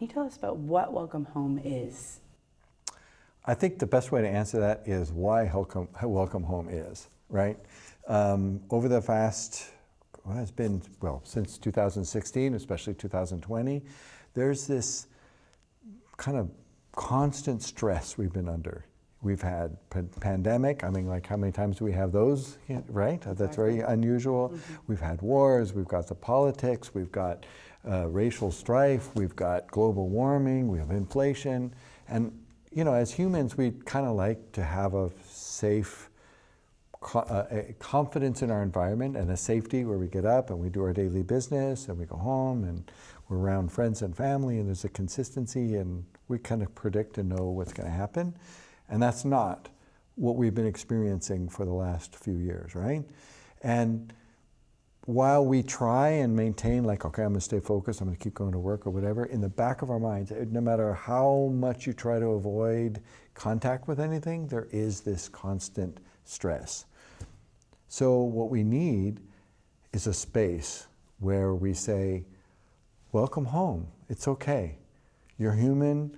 Can you tell us about what Welcome Home is? I think the best way to answer that is why Welcome Home is, right? Over the past, it's been, since 2016, especially 2020, there's this kind of constant stress we've been under. We've had pandemic. I mean, like, how many times do we have those, right? Exactly. That's very unusual. Mm-hmm. We've had wars, we've got the politics, we've got racial strife, we've got global warming, we have inflation. And, you know, as humans, we kind of like to have a safe, a confidence in our environment and a safety where we get up and we do our daily business and we go home and we're around friends and family and there's a consistency and we kind of predict and know what's going to happen. And that's not what we've been experiencing for the last few years, right? And while we try and maintain, like, okay, I'm going to stay focused, I'm going to keep going to work or whatever, in the back of our minds, no matter how much you try to avoid contact with anything, there is this constant stress. So what we need is a space where we say, welcome home, it's okay. You're human,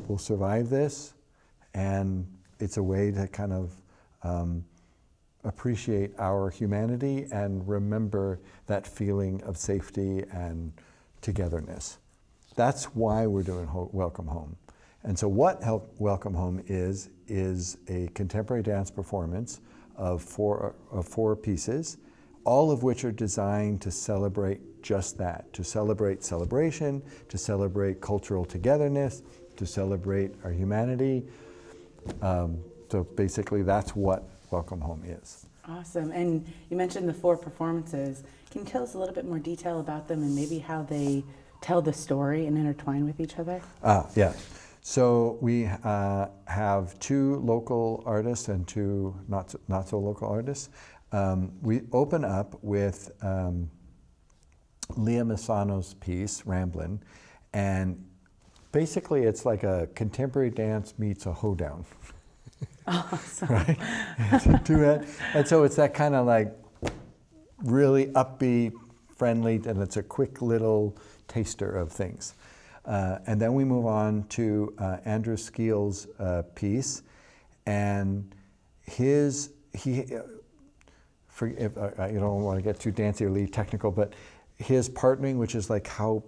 we'll survive this. And it's a way to kind of appreciate our humanity and remember that feeling of safety and togetherness. That's why we're doing Welcome Home. And so what Welcome Home is a contemporary dance performance of four pieces, all of which are designed to celebrate just that, to celebrate celebration, to celebrate cultural togetherness, to celebrate our humanity. So basically that's what Welcome Home is. Awesome. And you mentioned the four performances. Can you tell us a little bit more detail about them and maybe how they tell the story and intertwine with each other? Yeah. So we have two local artists and two not so local artists. We open up with Leah Misano's piece, Ramblin', and basically it's like a contemporary dance meets a hoedown. Awesome. Right? And so it's that kind of like really upbeat, friendly, and it's a quick little taster of things. And then we move on to Andrew Skeel's piece, and you don't want to get too dancyly technical, but his partnering, which is like how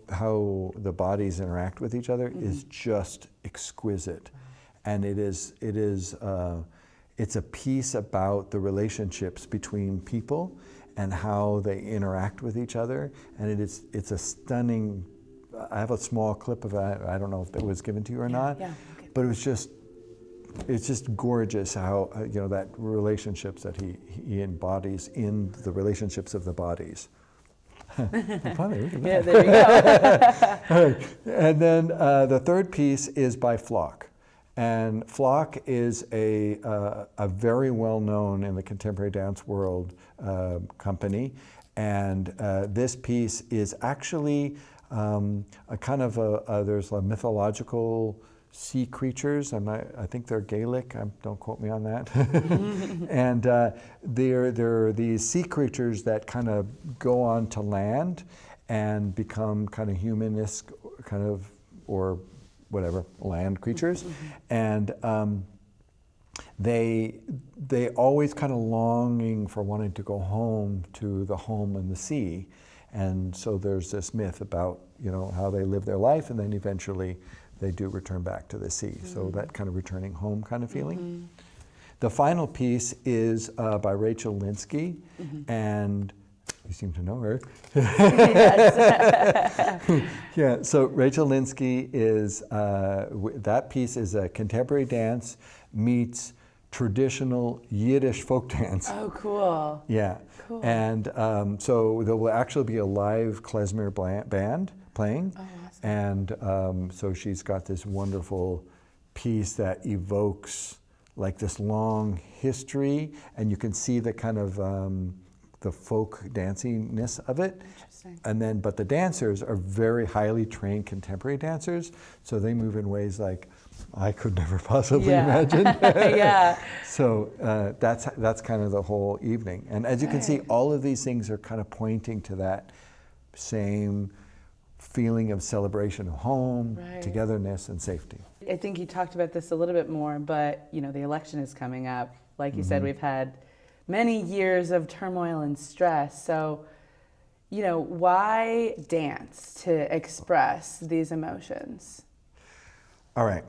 the bodies interact with each other, is just exquisite. And it's a piece about the relationships between people and how they interact with each other. And it's a stunning, I have a small clip of it, I don't know if it was given to you or not, yeah, okay. But it's just gorgeous how, that relationships that he embodies in the relationships of the bodies. Funny, look at that. Yeah, there you go. All right. And then the third piece is by Flock. And Flock is a very well-known in the contemporary dance world company. And this piece is actually a kind of there's a mythological sea creatures. I think they're Gaelic. Don't quote me on that. And they're these sea creatures that kind of go on to land and become kind of humanist, kind of, or whatever, land creatures. And they always kind of longing for wanting to go home to the home in the sea. And so there's this myth about, how they live their life and then eventually they do return back to the sea. So that kind of returning home kind of feeling. The final piece is by Rachel Linsky, and you seem to know her. Yeah, so Rachel Linsky is, that piece is a contemporary dance meets traditional Yiddish folk dance. Oh, cool. Yeah. Cool. And so there will actually be a live klezmer band playing. Oh, awesome. And so she's got this wonderful piece that evokes like this long history, and you can see the kind of the folk danciness of it. Interesting. And then, but the dancers are very highly trained contemporary dancers, so they move in ways like I could never possibly imagine. Yeah. So that's kind of the whole evening. And as you can see, all of these things are kind of pointing to that same feeling of celebration of home, Right. togetherness, and safety. I think you talked about this a little bit more, but the election is coming up. Like you said, we've had many years of turmoil and stress. So, why dance to express these emotions? All right.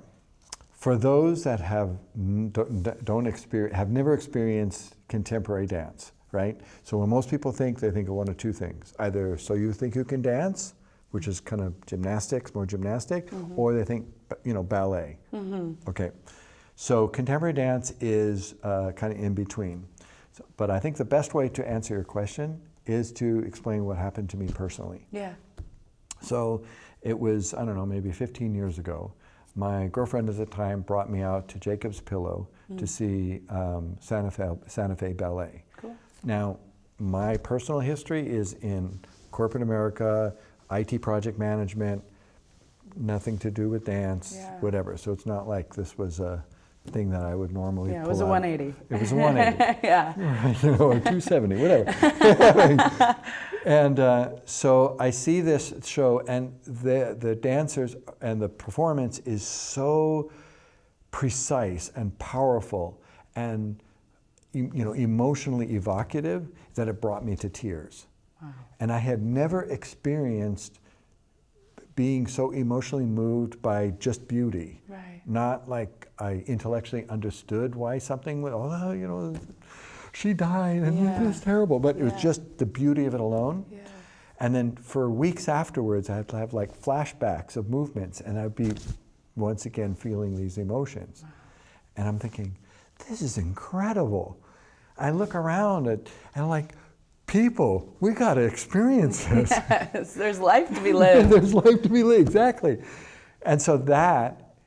For those that have never experienced contemporary dance, right? So when most people think, they think of one of two things. Either so you think you can dance, which is kind of gymnastics, more gymnastic, or they think, ballet. Okay. So contemporary dance is kind of in between. But I think the best way to answer your question is to explain what happened to me personally. Yeah. So it was, I don't know, maybe 15 years ago. My girlfriend at the time brought me out to Jacob's Pillow to see Santa Fe Ballet. Cool. Now, my personal history is in corporate America, IT project management, nothing to do with dance, whatever. So it's not like this was a thing that I would normally Yeah, it pull was a out. 180. It was a 180. Yeah. Or 270, whatever. And so I see this show, and the dancers and the performance is so precise and powerful and emotionally evocative that it brought me to tears. Wow. And I had never experienced being so emotionally moved by just beauty. Right. Not like I intellectually understood why something, she died and it's terrible, but it was just the beauty of it alone. Yeah. And then for weeks afterwards, I had to have like flashbacks of movements, and I'd be once again feeling these emotions. Wow. And I'm thinking, this is incredible. I look around and I'm like, people, we got to experience this. Yes, there's life to be lived. There's life to be lived, exactly. And so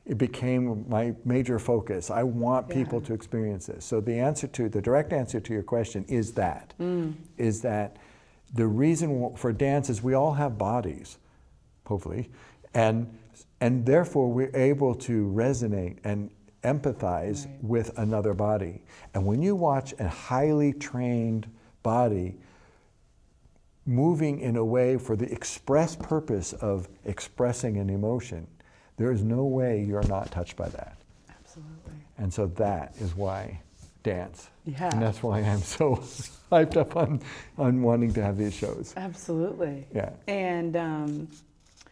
it became my major focus. I want people to experience this. So the direct answer to your question is that the reason for dance is we all have bodies, hopefully, and therefore we're able to resonate and empathize with another body. And when you watch a highly trained body moving in a way for the express purpose of expressing an emotion, there is no way you're not touched by that. Absolutely. And so that is why dance. Yeah. And that's why I'm so hyped up on wanting to have these shows. Absolutely. Yeah. And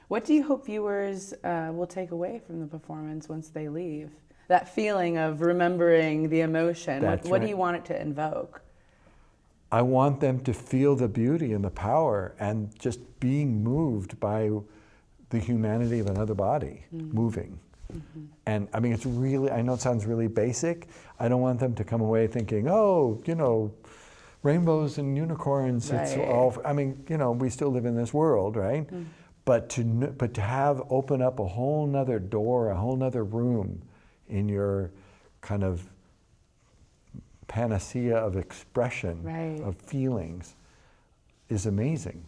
what do you hope viewers will take away from the performance once they leave? That feeling of remembering the emotion. What do you want it to invoke? I want them to feel the beauty and the power and just being moved by the humanity of another body moving. And I mean, I know it sounds really basic. I don't want them to come away thinking, rainbows and unicorns, it's all, we still live in this world, right? But to open up a whole nother door, a whole nother room in your kind of panacea of expression, of feelings, is amazing.